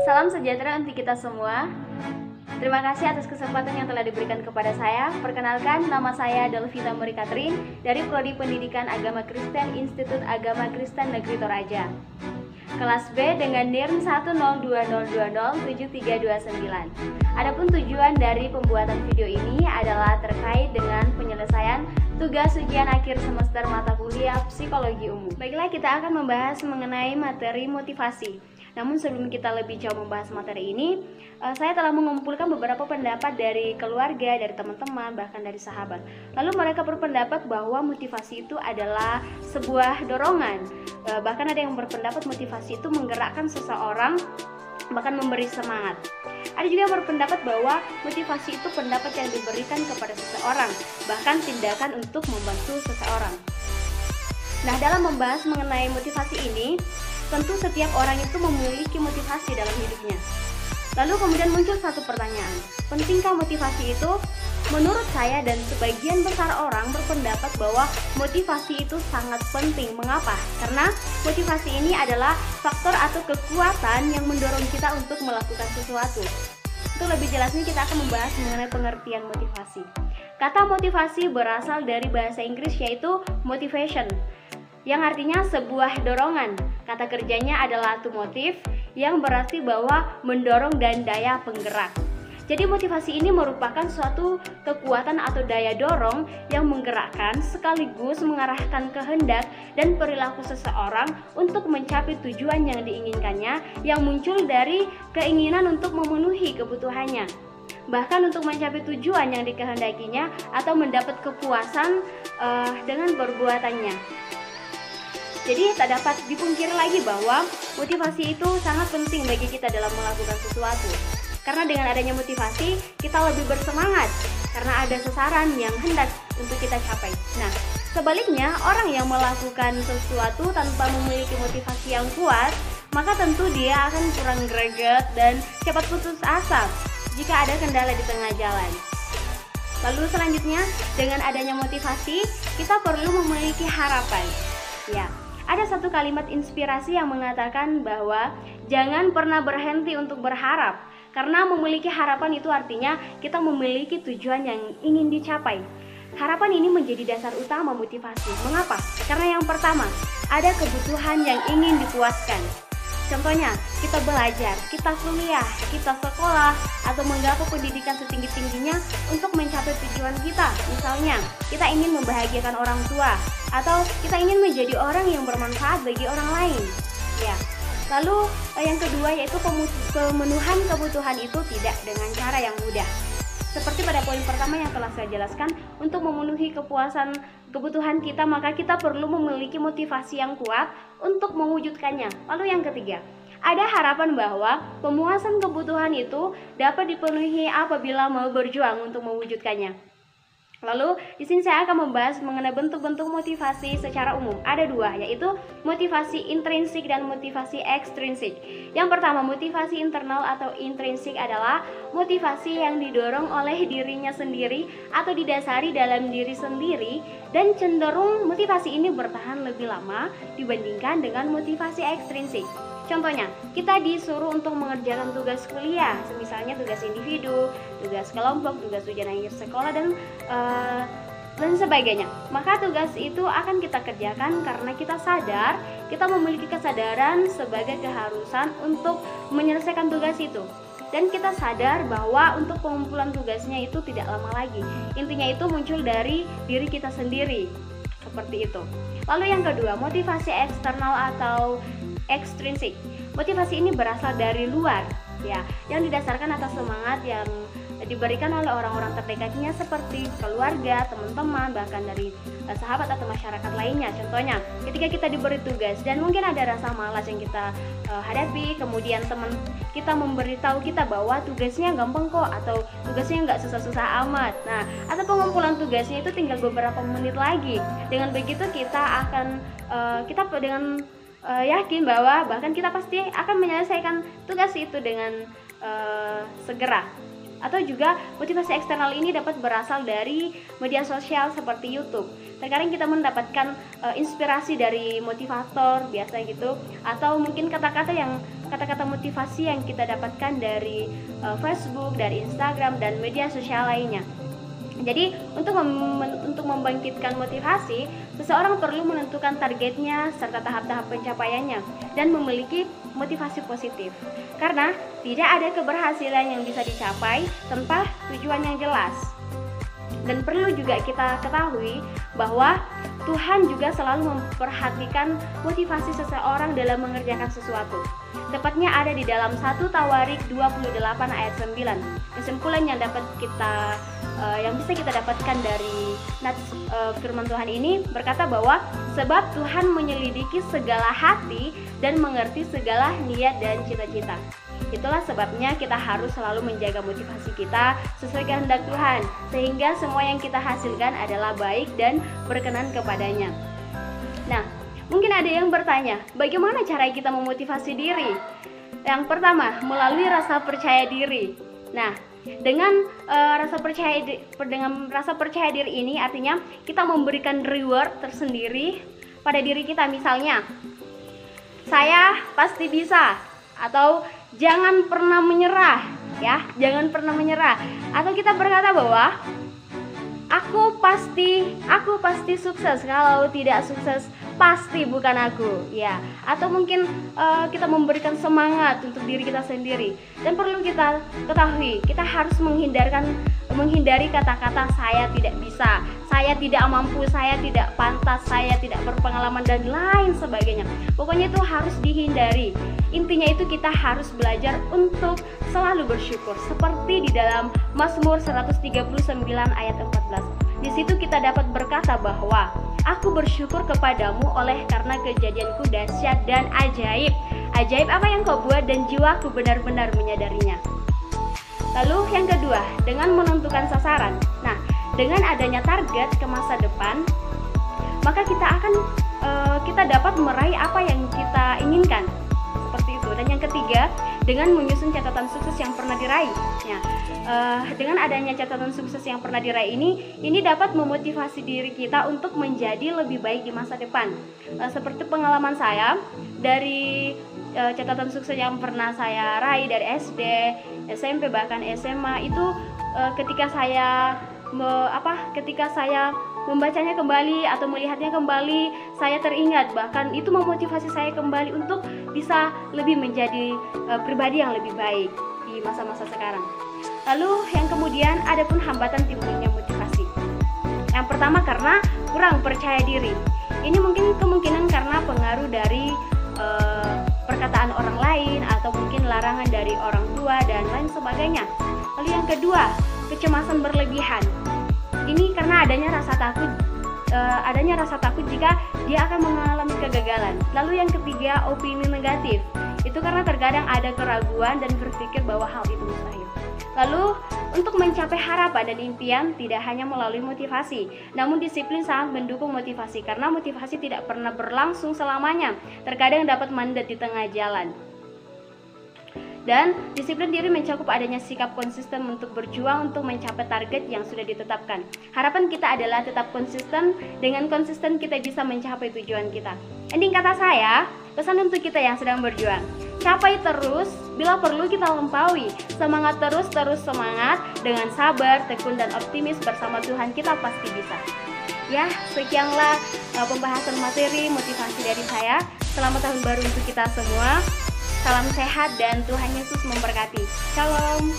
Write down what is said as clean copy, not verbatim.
Salam sejahtera untuk kita semua. Terima kasih atas kesempatan yang telah diberikan kepada saya. Perkenalkan, nama saya Delvita Muri Katrin dari Prodi Pendidikan Agama Kristen Institut Agama Kristen Negeri Toraja. Kelas B dengan NIRN 10200207329. Adapun tujuan dari pembuatan video ini adalah terkait dengan penyelesaian tugas ujian akhir semester mata kuliah Psikologi Umum. Baiklah, kita akan membahas mengenai materi motivasi. Namun sebelum kita lebih jauh membahas materi ini, saya telah mengumpulkan beberapa pendapat dari keluarga, dari teman-teman, bahkan dari sahabat. Lalu mereka berpendapat bahwa motivasi itu adalah sebuah dorongan. Bahkan ada yang berpendapat motivasi itu menggerakkan seseorang, bahkan memberi semangat. Ada juga yang berpendapat bahwa motivasi itu pendapat yang diberikan kepada seseorang, bahkan tindakan untuk membantu seseorang. Nah, dalam membahas mengenai motivasi ini, tentu setiap orang itu memiliki motivasi dalam hidupnya. Lalu kemudian muncul satu pertanyaan, pentingkah motivasi itu? Menurut saya dan sebagian besar orang berpendapat bahwa motivasi itu sangat penting. Mengapa? Karena motivasi ini adalah faktor atau kekuatan yang mendorong kita untuk melakukan sesuatu. Untuk lebih jelasnya kita akan membahas mengenai pengertian motivasi. Kata motivasi berasal dari bahasa Inggris yaitu motivation, yang artinya sebuah dorongan. Kata kerjanya adalah to motive, yang berarti bahwa mendorong dan daya penggerak. Jadi motivasi ini merupakan suatu kekuatan atau daya dorong yang menggerakkan sekaligus mengarahkan kehendak dan perilaku seseorang untuk mencapai tujuan yang diinginkannya, yang muncul dari keinginan untuk memenuhi kebutuhannya, bahkan untuk mencapai tujuan yang dikehendakinya atau mendapat kepuasan dengan perbuatannya. Jadi tak dapat dipungkiri lagi bahwa motivasi itu sangat penting bagi kita dalam melakukan sesuatu. Karena dengan adanya motivasi, kita lebih bersemangat karena ada sasaran yang hendak untuk kita capai. Nah, sebaliknya orang yang melakukan sesuatu tanpa memiliki motivasi yang kuat, maka tentu dia akan kurang greget dan cepat putus asa jika ada kendala di tengah jalan. Lalu selanjutnya, dengan adanya motivasi, kita perlu memiliki harapan. Ya, ada satu kalimat inspirasi yang mengatakan bahwa jangan pernah berhenti untuk berharap, karena memiliki harapan itu artinya kita memiliki tujuan yang ingin dicapai. Harapan ini menjadi dasar utama motivasi. Mengapa? Karena yang pertama, ada kebutuhan yang ingin dipuaskan. Contohnya, kita belajar, kita kuliah, kita sekolah, atau menggapai pendidikan setinggi-tingginya untuk mencapai tujuan kita. Misalnya, kita ingin membahagiakan orang tua, atau kita ingin menjadi orang yang bermanfaat bagi orang lain. Ya. Lalu yang kedua yaitu pemenuhan kebutuhan itu tidak dengan cara yang mudah. Seperti pada poin pertama yang telah saya jelaskan, untuk memenuhi kepuasan kebutuhan kita, maka kita perlu memiliki motivasi yang kuat untuk mewujudkannya. Lalu yang ketiga, ada harapan bahwa pemuasan kebutuhan itu dapat dipenuhi apabila mau berjuang untuk mewujudkannya. Lalu di sini saya akan membahas mengenai bentuk-bentuk motivasi secara umum. Ada dua, yaitu motivasi intrinsik dan motivasi ekstrinsik. Yang pertama, motivasi internal atau intrinsik adalah motivasi yang didorong oleh dirinya sendiri atau didasari dalam diri sendiri, dan cenderung motivasi ini bertahan lebih lama dibandingkan dengan motivasi ekstrinsik. Contohnya, kita disuruh untuk mengerjakan tugas kuliah, misalnya tugas individu, tugas kelompok, tugas ujian akhir sekolah, dan sebagainya. Maka tugas itu akan kita kerjakan karena kita sadar, kita memiliki kesadaran sebagai keharusan untuk menyelesaikan tugas itu. Dan kita sadar bahwa untuk pengumpulan tugasnya itu tidak lama lagi. Intinya itu muncul dari diri kita sendiri. Seperti itu. Lalu yang kedua, motivasi eksternal atau ekstrinsik. Motivasi ini berasal dari luar, ya, yang didasarkan atas semangat yang diberikan oleh orang-orang terdekatnya seperti keluarga, teman-teman, bahkan dari sahabat atau masyarakat lainnya. Contohnya, ketika kita diberi tugas dan mungkin ada rasa malas yang kita hadapi, kemudian teman kita memberitahu kita bahwa tugasnya gampang kok, atau tugasnya nggak susah-susah amat. Nah, atau pengumpulan tugasnya itu tinggal beberapa menit lagi. Dengan begitu kita akan yakin bahwa bahkan kita pasti akan menyelesaikan tugas itu dengan segera. Atau juga motivasi eksternal ini dapat berasal dari media sosial seperti YouTube. Terkadang kita mendapatkan inspirasi dari motivator biasa gitu, atau mungkin kata-kata motivasi yang kita dapatkan dari Facebook, dari Instagram dan media sosial lainnya. Jadi untuk membangkitkan motivasi, seseorang perlu menentukan targetnya serta tahap-tahap pencapaiannya dan memiliki motivasi positif. Karena tidak ada keberhasilan yang bisa dicapai tanpa tujuan yang jelas. Dan perlu juga kita ketahui bahwa Tuhan juga selalu memperhatikan motivasi seseorang dalam mengerjakan sesuatu. Tepatnya ada di dalam 1 Tawarik 28 ayat 9. Kesimpulan yang bisa kita dapatkan dari firman Tuhan ini berkata bahwa sebab Tuhan menyelidiki segala hati dan mengerti segala niat dan cita-cita. Itulah sebabnya kita harus selalu menjaga motivasi kita sesuai kehendak Tuhan, sehingga semua yang kita hasilkan adalah baik dan berkenan kepadanya. Nah, mungkin ada yang bertanya, bagaimana cara kita memotivasi diri? Yang pertama, melalui rasa percaya diri. Nah, dengan rasa percaya diri ini artinya kita memberikan reward tersendiri pada diri kita. Misalnya, saya pasti bisa, atau jangan pernah menyerah, ya, jangan pernah menyerah. Atau kita berkata bahwa aku pasti sukses, kalau tidak sukses pasti bukan aku, ya. Atau mungkin kita memberikan semangat untuk diri kita sendiri. Dan perlu kita ketahui, kita harus menghindari kata-kata saya tidak bisa, saya tidak mampu, saya tidak pantas, saya tidak berpengalaman dan lain sebagainya. Pokoknya itu harus dihindari. Intinya itu kita harus belajar untuk selalu bersyukur, seperti di dalam Mazmur 139 ayat 14. Di situ kita dapat berkata bahwa aku bersyukur kepadamu oleh karena kejadianku dahsyat dan ajaib. Ajaib apa yang kau buat dan jiwaku benar-benar menyadarinya. Lalu yang kedua, dengan menentukan sasaran. Nah, dengan adanya target ke masa depan, maka kita dapat meraih apa yang kita inginkan. Seperti itu. Dan yang ketiga, dengan menyusun catatan sukses yang pernah diraih. Nah, dengan adanya catatan sukses yang pernah diraih ini dapat memotivasi diri kita untuk menjadi lebih baik di masa depan. Seperti pengalaman saya dari catatan sukses yang pernah saya raih dari SD, SMP bahkan SMA itu ketika saya membacanya kembali atau melihatnya kembali, saya teringat, bahkan itu memotivasi saya kembali untuk bisa lebih menjadi pribadi yang lebih baik di masa-masa sekarang. Lalu yang kemudian ada pun hambatan timbulnya motivasi. Yang pertama karena kurang percaya diri. Ini mungkin kemungkinan karena pengaruh dari perkataan orang lain atau mungkin larangan dari orang tua dan lain sebagainya. Lalu yang kedua, kecemasan berlebihan. Ini karena adanya rasa takut jika dia akan mengalami kegagalan. Lalu yang ketiga, opini negatif. Itu karena terkadang ada keraguan dan berpikir bahwa hal itu mustahil. Lalu untuk mencapai harapan dan impian tidak hanya melalui motivasi, namun disiplin sangat mendukung motivasi, karena motivasi tidak pernah berlangsung selamanya. Terkadang dapat mandek di tengah jalan. Dan disiplin diri mencakup adanya sikap konsisten untuk berjuang untuk mencapai target yang sudah ditetapkan. Harapan kita adalah tetap konsisten. Dengan konsisten kita bisa mencapai tujuan kita. Ending kata saya, pesan untuk kita yang sedang berjuang, capai terus, bila perlu kita lampaui. Semangat terus semangat. Dengan sabar, tekun dan optimis bersama Tuhan kita pasti bisa. Ya, sekianlah pembahasan materi motivasi dari saya. Selamat tahun baru untuk kita semua. Salam sehat dan Tuhan Yesus memberkati. Shalom.